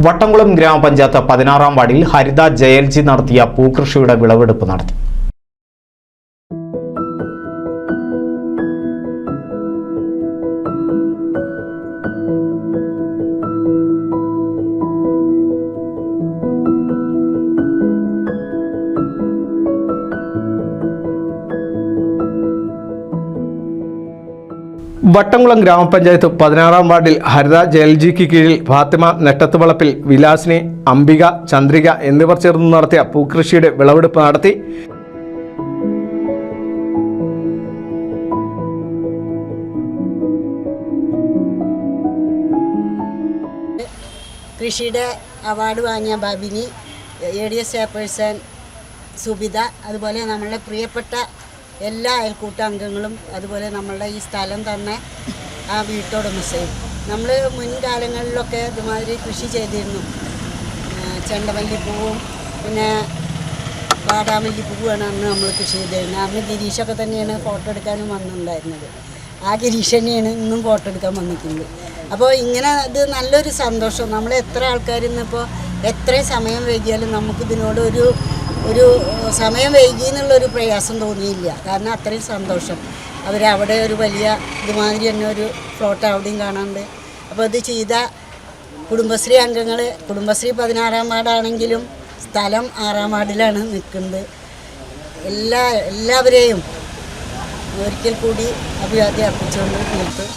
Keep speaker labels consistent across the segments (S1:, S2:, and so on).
S1: വട്ടംകുളം ഗ്രാമപഞ്ചായത്ത് 16-ാം വാർഡിൽ ഹരിത ജയൽജി നടത്തിയ പൂക്കൃഷിയുടെ വിളവെടുപ്പ് നടത്തി. വട്ടംകുളം ഗ്രാമപഞ്ചായത്ത് 16-ാം വാർഡിൽ ഹരിത ജയൽജിക്ക് കീഴിൽ ഫാത്തിമ നെട്ടത്തുവളപ്പിൽ, വിലാസിനി, അംബിക, ചന്ദ്രിക എന്നിവർ ചേർന്ന് നടത്തിയ പൂക്കൃഷിയുടെ വിളവെടുപ്പ് നടത്തി.
S2: കൃഷിയുടെ അവാർഡ് വാങ്ങിയ ബബിനി, ADS ചെയർപേഴ്സൺ സുബിത, അതുപോലെ നമ്മളുടെ പ്രിയപ്പെട്ട എല്ലാ അയൽക്കൂട്ട അംഗങ്ങളും, അതുപോലെ നമ്മളുടെ ഈ സ്ഥലം തന്നെ ആ വീട്ടുടമസ്ഥയും. നമ്മൾ മുൻകാലങ്ങളിലൊക്കെ ഇതുമാതിരി കൃഷി ചെയ്തിരുന്നു. ചെണ്ടമല്ലിപ്പൂവും പിന്നെ വാടാമല്ലിപ്പൂവാണ് അന്ന് നമ്മൾ കൃഷി ചെയ്തിരുന്നത്. അന്ന് ഗിരീഷൊക്കെ തന്നെയാണ് ഫോട്ടോ എടുക്കാനും വന്നിട്ടുണ്ടായിരുന്നത്. ആ ഗിരീഷ് തന്നെയാണ് ഇന്നും ഫോട്ടോ എടുക്കാൻ വന്നിട്ടുണ്ട്. അപ്പോൾ ഇങ്ങനെ അത് നല്ലൊരു സന്തോഷം. നമ്മൾ എത്ര ആൾക്കാരിന്നിപ്പോൾ എത്ര സമയം വൈകിയാലും നമുക്കിതിനോട് ഒരു സമയം വൈകി എന്നുള്ളൊരു പ്രയാസം തോന്നിയില്ല. കാരണം അത്രയും സന്തോഷം. അവരവിടെ ഒരു വലിയ ഇതുമാതിരി തന്നെ ഒരു ഫ്ലോട്ട് അവിടെയും കാണാനുണ്ട്. അപ്പോൾ ഇത് ചെയ്ത കുടുംബശ്രീ അംഗങ്ങൾ, കുടുംബശ്രീ 16-ാം വാർഡാണെങ്കിലും സ്ഥലം 6-ാം വാർഡിലാണ് നിൽക്കുന്നത്. എല്ലാവരെയും ഒരിക്കൽ കൂടി അഭിവാദ്യം അർപ്പിച്ചുകൊണ്ട് തീർത്തു.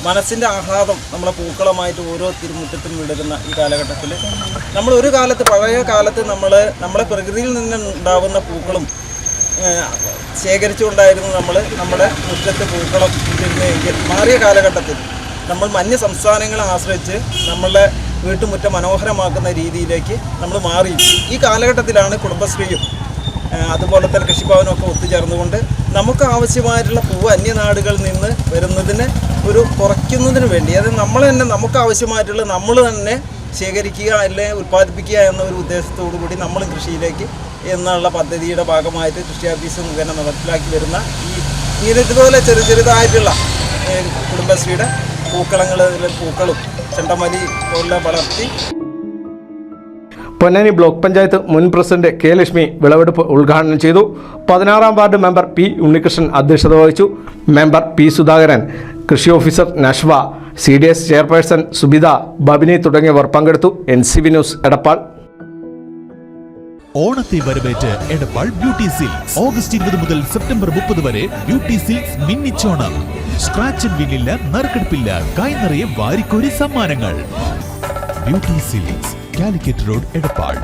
S3: മനസ്സിൻ്റെ ആഹ്ലാദം നമ്മളെ പൂക്കളമായിട്ട് ഓരോ തിരുമുറ്റത്തും വിടരുന്ന ഈ കാലഘട്ടത്തിൽ നമ്മൾ ഒരു കാലത്ത്, പഴയ കാലത്ത് നമ്മളെ പ്രകൃതിയിൽ നിന്ന് ഉണ്ടാകുന്ന പൂക്കളും ശേഖരിച്ചുകൊണ്ടായിരുന്നു നമ്മുടെ മുറ്റത്ത് പൂക്കളം ഇരുന്നെങ്കിൽ, മാറിയ കാലഘട്ടത്തിൽ നമ്മൾ മറ്റ് സംസ്ഥാനങ്ങളെ ആശ്രയിച്ച് നമ്മളുടെ വീട്ടുമുറ്റം മനോഹരമാക്കുന്ന രീതിയിലേക്ക് നമ്മൾ മാറി. ഈ കാലഘട്ടത്തിലാണ് കുടുംബശ്രീയും അതുപോലെ തന്നെ കൃഷിഭവനമൊക്കെ ഒത്തുചേർന്നുകൊണ്ട് നമുക്ക് ആവശ്യമായിട്ടുള്ള പൂവ് അന്യനാടുകളിൽ നിന്ന് വരുന്നതിന് ഒരു കുറയ്ക്കുന്നതിന് വേണ്ടി, അത് നമ്മൾ തന്നെ നമുക്ക് ആവശ്യമായിട്ടുള്ള നമ്മൾ തന്നെ ശേഖരിക്കുക അല്ലെങ്കിൽ ഉൽപ്പാദിപ്പിക്കുക എന്ന ഒരു ഉദ്ദേശത്തോടു കൂടി നമ്മൾ കൃഷിയിലേക്ക് എന്നുള്ള പദ്ധതിയുടെ ഭാഗമായിട്ട് കൃഷി ഓഫീസ് മുഖേന നടപ്പിലാക്കി വരുന്ന ഇതുപോലെ ചെറുതായിട്ടുള്ള കുടുംബശ്രീയുടെ പൂക്കളും ചെണ്ടമലി പോലെ വളർത്തി.
S1: പൊന്നാനി ബ്ലോക്ക് പഞ്ചായത്ത് മുൻ പ്രസിഡന്റ് കെ ലക്ഷ്മി വിളവെടുപ്പ് ഉദ്ഘാടനം ചെയ്തു. 16-ാം വാർഡ് മെമ്പർ പി ഉണ്ണികൃഷ്ണൻ അധ്യക്ഷത വഹിച്ചു. മെമ്പർ പി സുധാകരൻ, കൃഷി officer Nashva, CDS chairperson Subitha, Babini തുടങ്ങിയവർ പങ്കെടുത്തു. NCV news Edappal.
S4: ഓണത്തെ വരവേറ്റ് എടപ്പാൾ ബ്യൂട്ടി സിൽക്സ്. ഓഗസ്റ്റ് 20 മുതൽ സെപ്റ്റംബർ 30 വരെ ബ്യൂട്ടി സിൽക്സ് മിന്നിച്ചോണം. സ്ക്രാച്ച് ആൻഡ് വിന്നില്ല, നറുക്കെടുപ്പില്ല, കൈ നിറയെ വാരിക്കോരി സമ്മാനങ്ങൾ. Beauty Silks, Calicut road, Edappal.